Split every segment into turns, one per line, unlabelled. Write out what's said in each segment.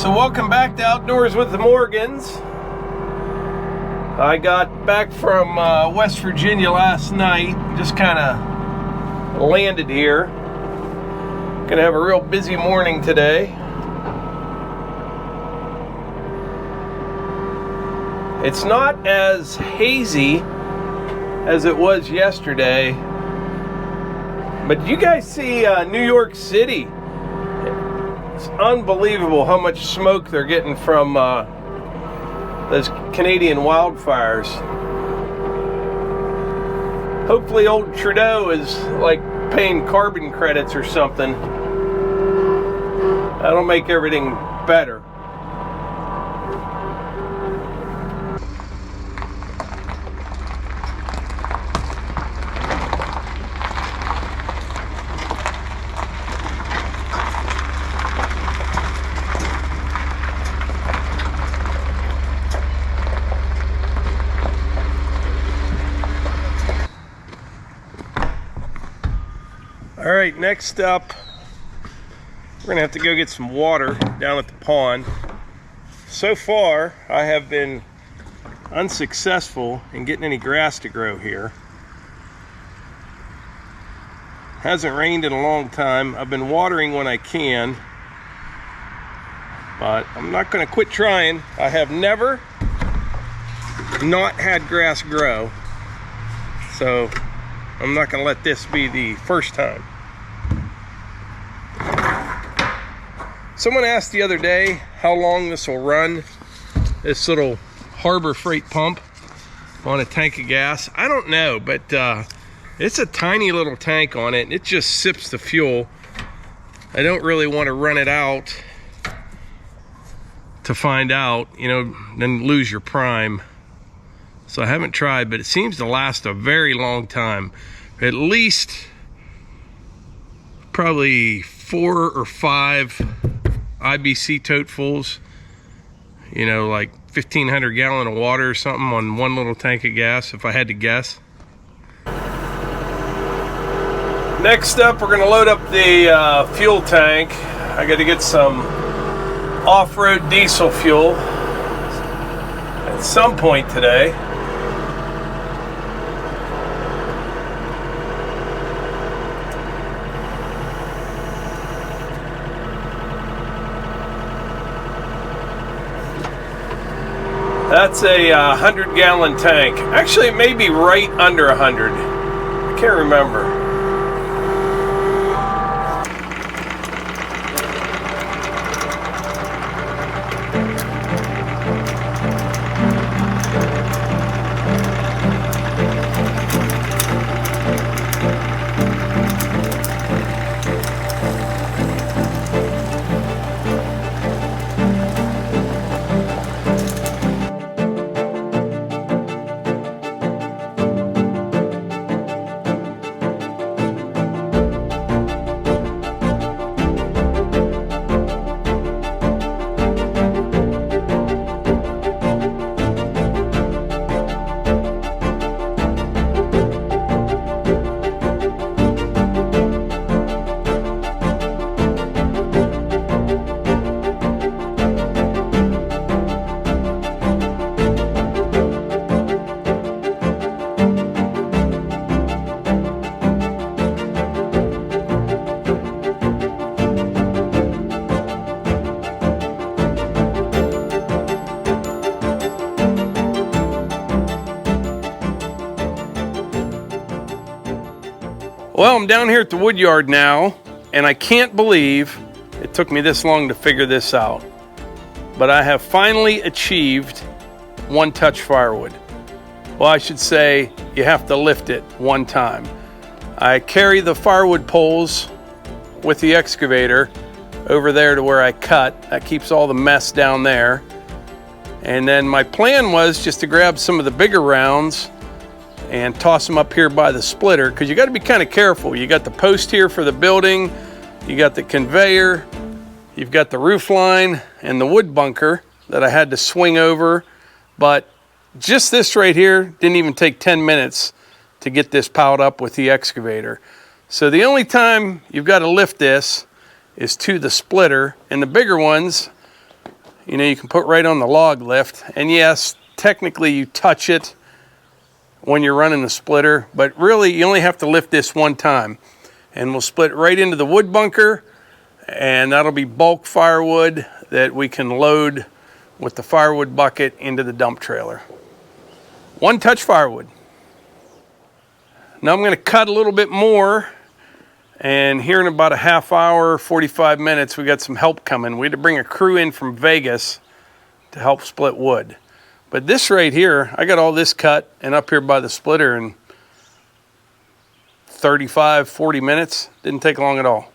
So welcome back to Outdoors with the Morgans. I got back from West Virginia last night. Just kind of landed here. Gonna have a real busy morning today. It's not as hazy as it was yesterday, but you guys see New York City? It's unbelievable how much smoke they're getting from those Canadian wildfires. Hopefully old Trudeau is like paying carbon credits or something. That'll make everything better. All right, next up, we're gonna have to go get some water down at the pond. So far, I have been unsuccessful in getting any grass to grow here. Hasn't rained in a long time. I've been watering when I can, but I'm not gonna quit trying. I have never not had grass grow, so I'm not gonna let this be the first time. Someone asked the other day how long this will run, this little Harbor Freight pump on a tank of gas. I don't know, but it's a tiny little tank on it, and it just sips the fuel. I don't really want to run it out to find out, you know, then lose your prime. So I haven't tried, but it seems to last a very long time. At least probably 4 or 5 IBC totefuls, you know, like 1,500 gallon of water or something on one little tank of gas, if I had to guess. Next up, we're gonna load up the fuel tank. I gotta get some off-road diesel fuel at some point today. That's a 100-gallon tank. Actually, it may be right under 100. I can't remember. Well, I'm down here at the Woodyard now, and I can't believe it took me this long to figure this out. But I have finally achieved one-touch firewood. Well, I should say you have to lift it one time. I carry the firewood poles with the excavator over there to where I cut. That keeps all the mess down there. And then my plan was just to grab some of the bigger rounds and toss them up here by the splitter, because you got to be kind of careful. You got the post here for the building, you got the conveyor, you've got the roof line and the wood bunker that I had to swing over. But just this right here didn't even take 10 minutes to get this piled up with the excavator. So the only time you've got to lift this is to the splitter, and the bigger ones, you know, you can put right on the log lift. And yes, technically you touch it when you're running the splitter, but really you only have to lift this one time. And we'll split right into the wood bunker, and that'll be bulk firewood that we can load with the firewood bucket into the dump trailer. One touch firewood. Now I'm gonna cut a little bit more, and here in about a half hour, 45 minutes, we got some help coming. We had to bring a crew in from Vegas to help split wood. But this right here, I got all this cut and up here by the splitter in 35, 40 minutes. Didn't take long at all.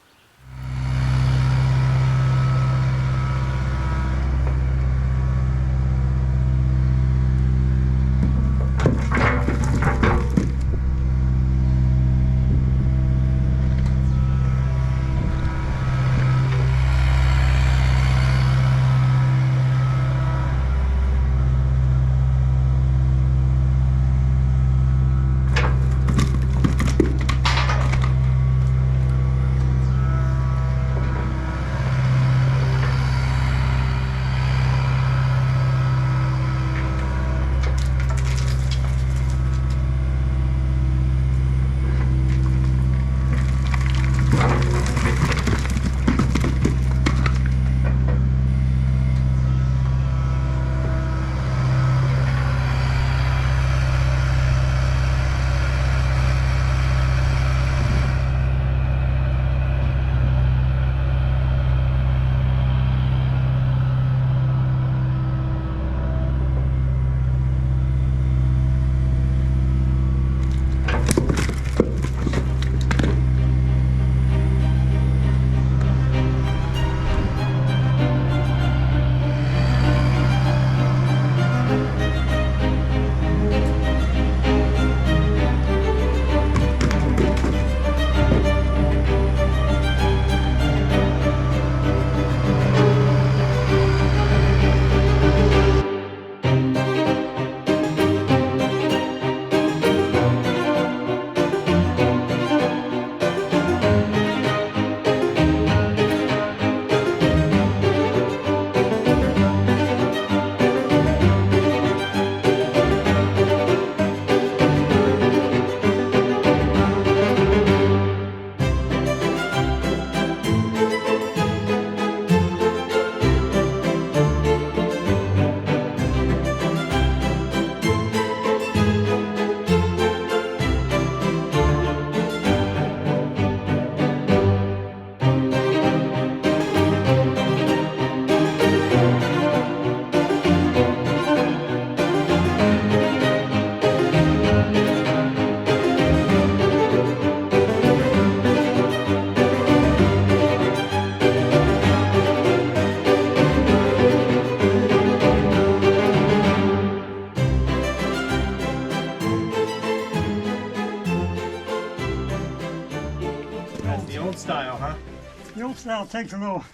The old style takes a little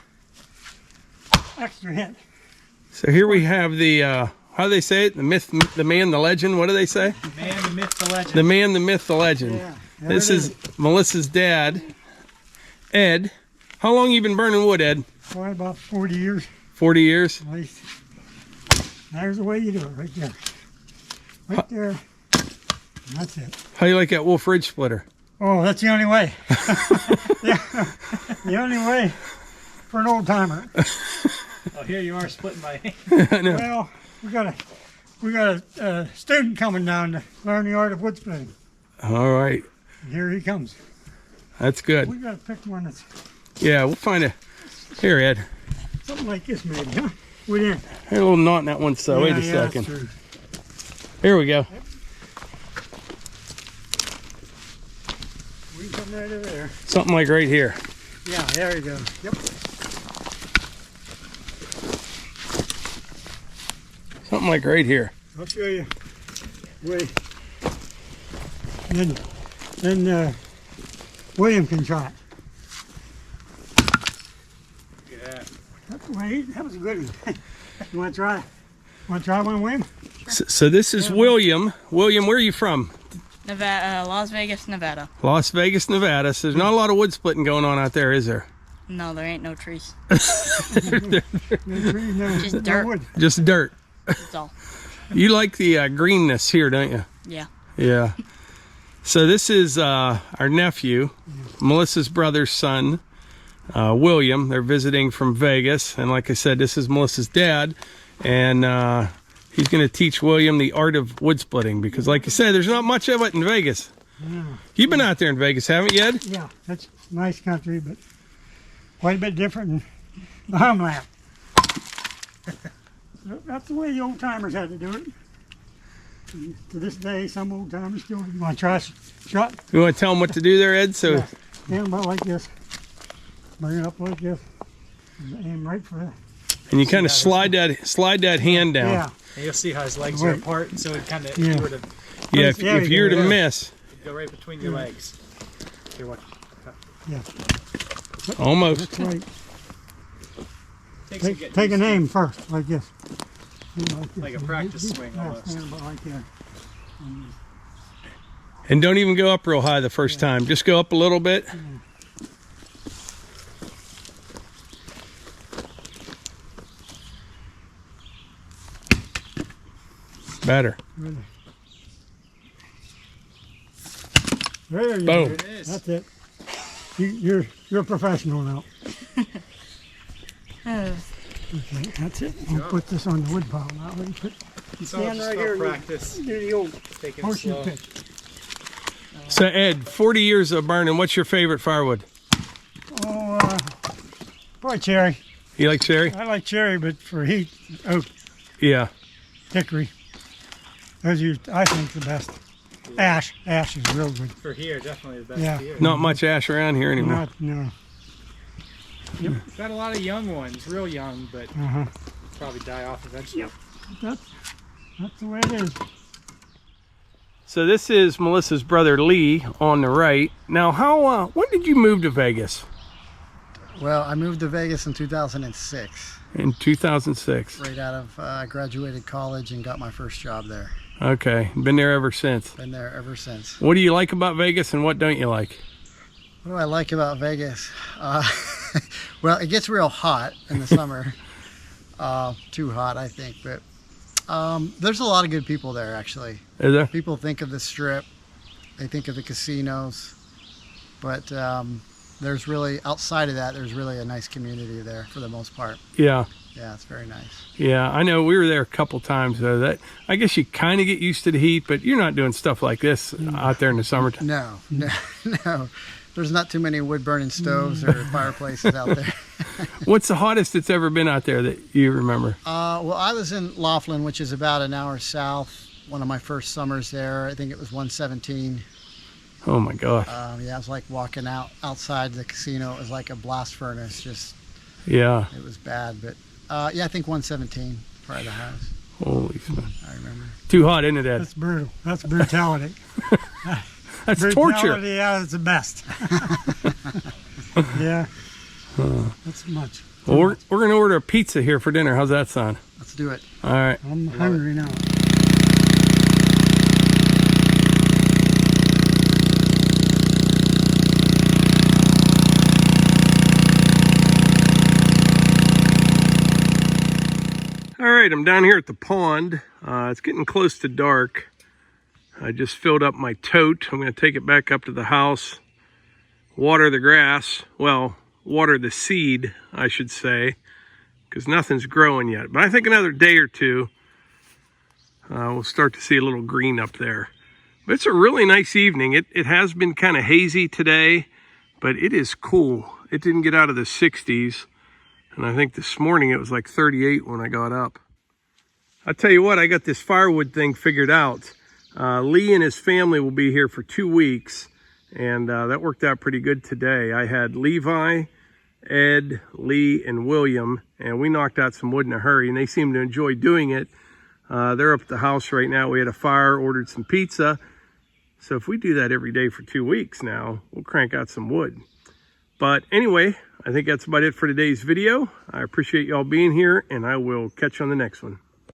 extra hit.
So here we have the, how do they say it? The myth, the man, the legend. What do they say?
The man, the myth, the legend.
The man, the myth, the legend.
Yeah,
this is Melissa's dad, Ed. How long you been burning wood, Ed?
Boy, about 40 years.
40 years?
At least. There's the way you do it, right there. Right there. And that's it.
How you like that Wolfe Ridge splitter?
Oh, that's the only way. The only way for an old timer.
Oh, here you are splitting my hand.
Well, we got a student coming down to learn the art of wood splitting.
All right.
And here he comes.
That's good.
We got to pick one that's
Yeah, we'll find a. Here, Ed.
something like this, maybe, huh? Within.
There's a little knot in that one, so wait a second. Here we go.
You come right over there.
Something like right here.
Yeah, there you go. Yep.
Something like right here.
I'll show you. Wait. Then William can try it.
Yeah.
That was a good one. You want to try? Want to try one, William?
So this is William. William, where are you from?
Nevada, Las Vegas, Nevada.
Las Vegas, Nevada. So there's not a lot of wood splitting going on out there, is there?
No, there ain't no trees.
No trees,
Just
no
dirt.
wood.
Just dirt.
That's all.
You like the greenness here, don't you?
Yeah.
Yeah. So this is our nephew, Melissa's brother's son, William. They're visiting from Vegas. And like I said, this is Melissa's dad. And he's going to teach William the art of wood splitting because, like you said, there's not much of it in Vegas.
Yeah.
You've been out there in Vegas, haven't you, Ed?
Yeah, that's nice country, but quite a bit different than the homeland. That's the way the old timers had to do it. And to this day, some old timers still want to try a shot.
You want to tell them what to do there, Ed? So
Yeah. Stand about like this. Bring it up like this. And aim right for that.
And you kind of slide that hand down.
Yeah.
And you'll see how his legs are
Right.
apart, so it kind of,
Yeah.
if you were to
Yeah,
There
if
you
you were
go,
to
yeah.
miss,
go right between your legs. Here, watch.
Yeah.
almost.
That's right.
Takes some getting
Take an
used to.
aim first, like this. Yeah, this.
Like a practice swing
Yeah,
almost.
stand about like that.
And don't even go up real high the first time. Just go up a little bit. Better.
There you
Boom.
go.
There it is.
That's it. You're a professional now. Okay, that's it. I'll put this on the wood pile now. Let me put
It's all
stand
just
right
about
here and
practice.
do the old
Taking it
horseshoe
slow.
pitch.
So Ed, 40 years of burning. What's your favorite firewood?
Oh, boy, cherry.
You like cherry?
I like cherry, but for heat, oak,
Yeah.
hickory. Those are, I think, the best. Ash is real good.
For here, definitely the best
Yeah.
here.
Not much ash around here anymore.
No.
We've got a lot of young ones, real young, but
Uh-huh.
probably die off eventually.
That's the way it is.
So this is Melissa's brother Lee on the right. Now, when did you move to Vegas?
Well, I moved to Vegas in 2006,
In 2006.
right out of graduated college and got my first job there.
Okay, been there ever since.
Been there ever since.
What do you like about Vegas and what don't you like?
What do I like about Vegas? Well, it gets real hot in the summer. Too hot, I think, but there's a lot of good people there, actually.
Is there?
People think of the Strip, they think of the casinos, but there's really, outside of that, there's really a nice community there for the most part.
Yeah.
Yeah, it's very nice.
Yeah, I know we were there a couple times though. That I guess you kind of get used to the heat, but you're not doing stuff like this out there in the summertime.
No. There's not too many wood burning stoves or fireplaces out there.
What's the hottest it's ever been out there that you remember?
Well, I was in Laughlin, which is about an hour south. One of my first summers there. I think it was 117.
Oh my gosh.
Yeah, it was like walking outside the casino. It was like a blast furnace. Just,
Yeah.
it was bad. But yeah, I think 117, probably the highest.
Holy smokes.
I remember.
Too hot, isn't it, Ed?
That's brutal. That's brutality.
That's torture.
Brutality, yeah, it's the best. Yeah. That's much.
Well, we're going to order a pizza here for dinner. How's that sound?
Let's do it.
All right.
I'm hungry now.
All right, I'm down here at the pond. It's getting close to dark. I just filled up my tote. I'm going to take it back up to the house, water the grass. Well, water the seed, I should say, because nothing's growing yet. But I think another day or two, we'll start to see a little green up there. But it's a really nice evening. It has been kind of hazy today, but it is cool. It didn't get out of the 60s. And I think this morning it was like 38 when I got up. I'll tell you what, I got this firewood thing figured out. Lee and his family will be here for 2 weeks. and that worked out pretty good today. I had Levi, Ed, Lee, and William, and we knocked out some wood in a hurry, and they seem to enjoy doing it. They're up at the house right now. We had a fire, ordered some pizza. So if we do that every day for 2 weeks now, we'll crank out some wood. But anyway, I think that's about it for today's video. I appreciate y'all being here, and I will catch you on the next one.